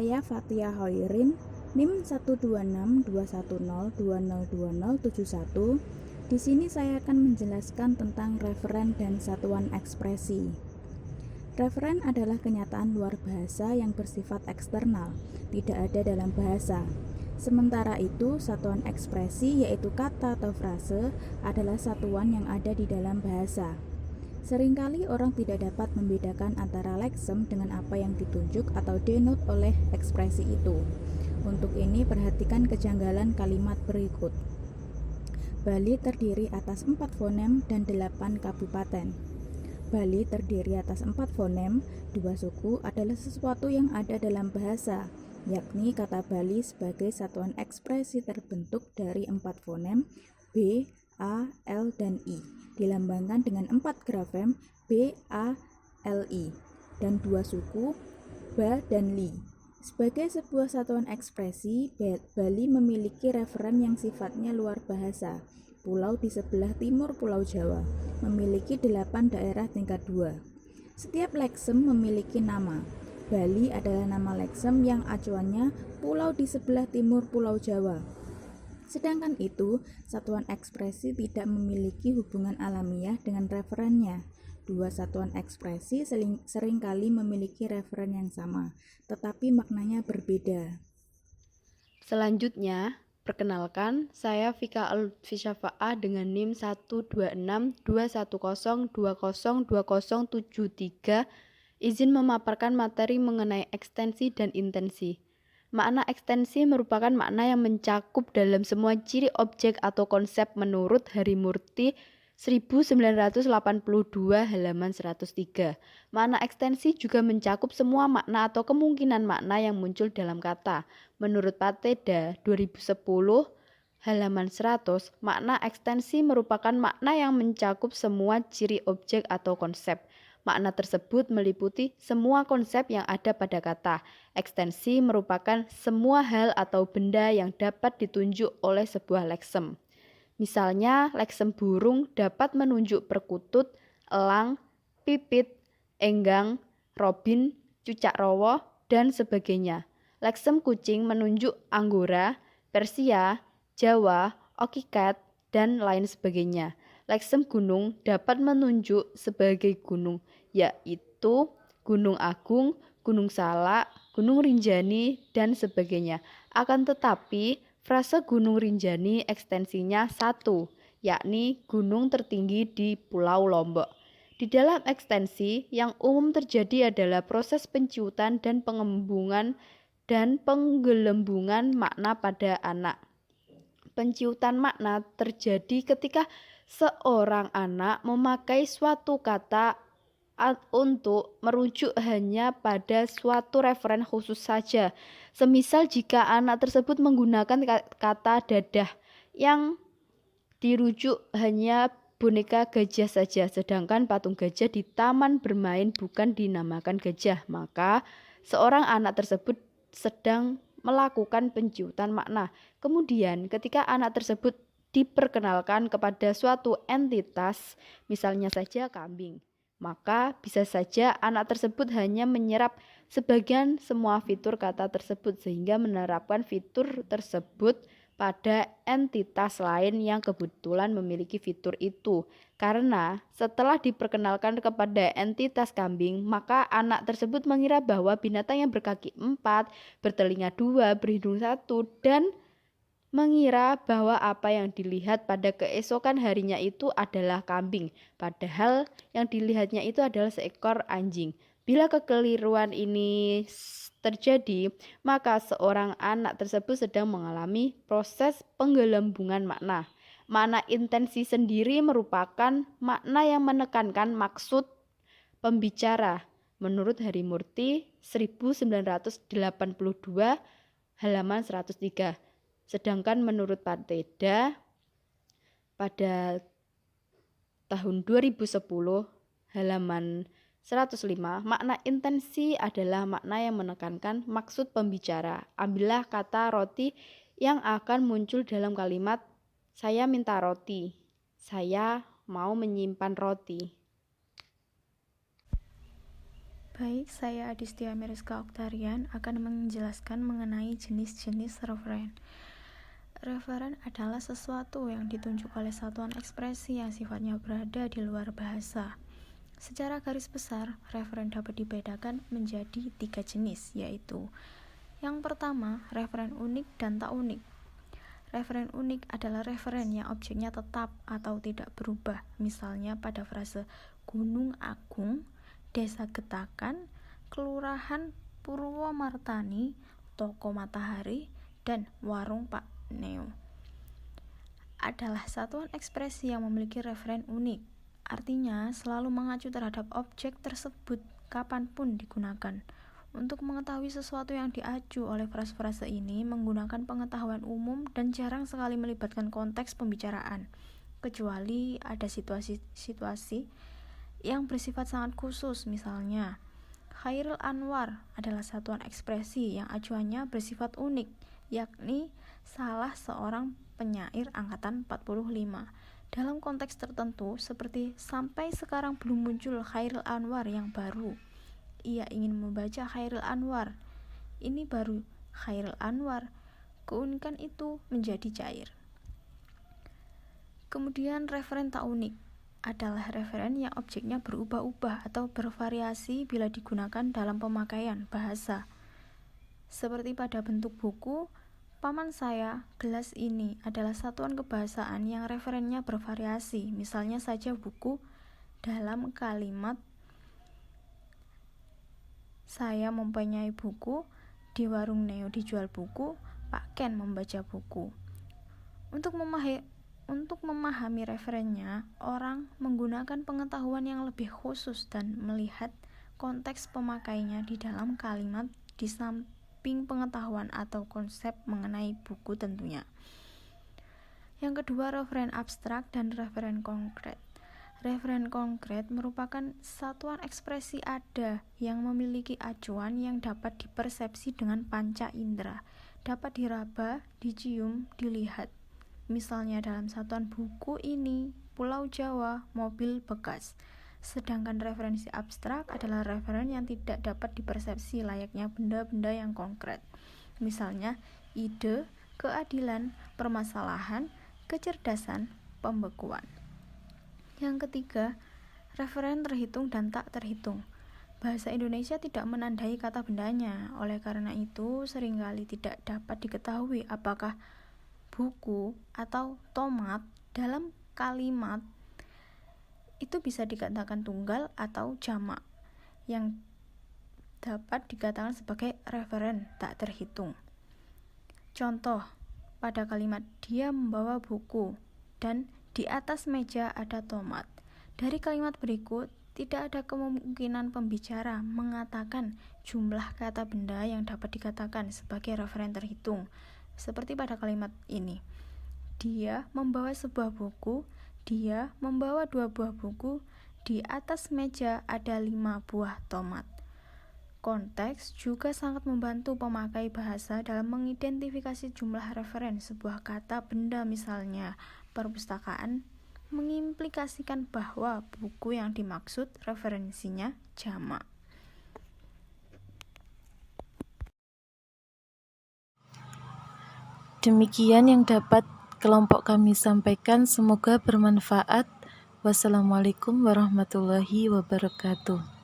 Saya Fatia Hoirin, NIM 1262102020071. Di sini saya akan menjelaskan tentang referen dan satuan ekspresi. Referen adalah kenyataan luar bahasa yang bersifat eksternal, tidak ada dalam bahasa. Sementara itu, satuan ekspresi yaitu kata atau frase adalah satuan yang ada di dalam bahasa. Seringkali orang tidak dapat membedakan antara leksem dengan apa yang ditunjuk atau denote oleh ekspresi itu. Untuk ini, perhatikan kejanggalan kalimat berikut. Bali terdiri atas 4 fonem dan 8 kabupaten. Bali terdiri atas 4 fonem, 2 suku adalah sesuatu yang ada dalam bahasa, yakni kata Bali sebagai satuan ekspresi terbentuk dari 4 fonem B, A, L, dan I, dilambangkan dengan 4 grafem B, A, L, I, dan 2 suku Ba dan Li. Sebagai sebuah satuan ekspresi, Bali memiliki referen yang sifatnya luar bahasa. Pulau di sebelah timur Pulau Jawa memiliki 8 daerah tingkat 2. Setiap leksem memiliki nama. Bali adalah nama leksem yang acuannya pulau di sebelah timur Pulau Jawa. Sedangkan itu, satuan ekspresi tidak memiliki hubungan alamiah dengan referennya. Dua satuan ekspresi seringkali memiliki referen yang sama, tetapi maknanya berbeda. Selanjutnya, perkenalkan, saya Vika Lutfi Syafa'ah dengan NIM 1262102020073, izin memaparkan materi mengenai ekstensi dan intensi. Makna ekstensi merupakan makna yang mencakup dalam semua ciri objek atau konsep menurut Harimurti 1982 halaman 103. Makna ekstensi juga mencakup semua makna atau kemungkinan makna yang muncul dalam kata. Menurut Pateda 2010 halaman 100, makna ekstensi merupakan makna yang mencakup semua ciri objek atau konsep. Makna tersebut meliputi semua konsep yang ada pada kata. Ekstensi merupakan semua hal atau benda yang dapat ditunjuk oleh sebuah leksem. Misalnya, leksem burung dapat menunjuk perkutut, elang, pipit, enggang, robin, cucak rowo, dan sebagainya. Leksem kucing menunjuk anggora, Persia, Jawa, okikat, dan lain sebagainya. Leksem gunung dapat menunjuk sebagai gunung, yaitu Gunung Agung, Gunung Salak, Gunung Rinjani, dan sebagainya. Akan tetapi, frase Gunung Rinjani ekstensinya 1, yakni gunung tertinggi di Pulau Lombok. Di dalam ekstensi, yang umum terjadi adalah proses penciutan dan pengembungan dan penggelembungan makna pada anak. Penciutan makna terjadi ketika seorang anak memakai suatu kata untuk merujuk hanya pada suatu referen khusus saja. Semisal jika anak tersebut menggunakan kata dadah yang dirujuk hanya boneka gajah saja, sedangkan patung gajah di taman bermain bukan dinamakan gajah, maka seorang anak tersebut sedang melakukan penciutan makna. Kemudian ketika anak tersebut diperkenalkan kepada suatu entitas, misalnya saja kambing, maka bisa saja anak tersebut hanya menyerap sebagian semua fitur kata tersebut sehingga menerapkan fitur tersebut pada entitas lain yang kebetulan memiliki fitur itu. Karena setelah diperkenalkan kepada entitas kambing, maka anak tersebut mengira bahwa binatang yang berkaki 4, bertelinga 2, berhidung 1, dan mengira bahwa apa yang dilihat pada keesokan harinya itu adalah kambing, padahal yang dilihatnya itu adalah seekor anjing. Bila kekeliruan ini terjadi, maka seorang anak tersebut sedang mengalami proses penggelembungan makna. Makna intensi sendiri merupakan makna yang menekankan maksud pembicara menurut Harimurti 1982 halaman 103. Sedangkan menurut Pateda pada tahun 2010 halaman 105, makna intensi adalah makna yang menekankan maksud pembicara. Ambillah kata roti yang akan muncul dalam kalimat saya minta roti, saya mau menyimpan roti. Baik, saya Adistia Meriska Oktarian akan menjelaskan mengenai jenis-jenis referen. Referen adalah sesuatu yang ditunjuk oleh satuan ekspresi yang sifatnya berada di luar bahasa. Secara garis besar, referen dapat dibedakan menjadi 3 jenis, yaitu yang pertama, referen unik dan tak unik. Referen unik adalah referen yang objeknya tetap atau tidak berubah, misalnya pada frase Gunung Agung, Desa Getakan, Kelurahan Purwomartani, Toko Matahari, dan Warung Pak Neo. Adalah satuan ekspresi yang memiliki referen unik, artinya selalu mengacu terhadap objek tersebut kapanpun digunakan. Untuk mengetahui sesuatu yang diacu oleh frase-frase ini menggunakan pengetahuan umum dan jarang sekali melibatkan konteks pembicaraan, kecuali ada situasi-situasi yang bersifat sangat khusus. Misalnya, Khairil Anwar adalah satuan ekspresi yang acuannya bersifat unik, yakni salah seorang penyair angkatan 45. Dalam konteks tertentu, seperti sampai sekarang belum muncul Khairil Anwar yang baru. Ia ingin membaca Khairil Anwar. Ini baru Khairil Anwar. Keunikan itu menjadi cair. Kemudian referen tak unik adalah referen yang objeknya berubah-ubah atau bervariasi bila digunakan dalam pemakaian bahasa. Seperti pada bentuk buku, paman saya, gelas ini adalah satuan kebahasaan yang referennya bervariasi. Misalnya saja buku dalam kalimat saya mempunyai buku, di warung Neo dijual buku, Pak Ken membaca buku. Untuk memahami referennya, orang menggunakan pengetahuan yang lebih khusus dan melihat konteks pemakainya di dalam kalimat di samping pengetahuan atau konsep mengenai buku tentunya. Yang kedua, referen abstrak dan referen konkret. Referen konkret merupakan satuan ekspresi ada yang memiliki acuan yang dapat dipersepsi dengan panca indera, dapat diraba, dicium, dilihat. Misalnya dalam satuan buku ini, Pulau Jawa, mobil bekas. Sedangkan referensi abstrak adalah referen yang tidak dapat dipersepsi layaknya benda-benda yang konkret. Misalnya ide, keadilan, permasalahan, kecerdasan, pembekuan. Yang ketiga, referen terhitung dan tak terhitung. Bahasa Indonesia tidak menandai kata bendanya, oleh karena itu seringkali tidak dapat diketahui apakah buku atau tomat dalam kalimat itu bisa dikatakan tunggal atau jamak, yang dapat dikatakan sebagai referen tak terhitung. Contoh, pada kalimat dia membawa buku dan di atas meja ada tomat. Dari kalimat berikut tidak ada kemungkinan pembicara mengatakan jumlah kata benda yang dapat dikatakan sebagai referen terhitung. Seperti pada kalimat ini, dia membawa sebuah buku, dia membawa 2 buah buku, di atas meja ada 5 buah tomat. Konteks juga sangat membantu pemakai bahasa dalam mengidentifikasi jumlah referen sebuah kata benda. Misalnya, perpustakaan mengimplikasikan bahwa buku yang dimaksud referensinya jamak. Demikian yang dapat kelompok kami sampaikan, semoga bermanfaat. Wassalamualaikum warahmatullahi wabarakatuh.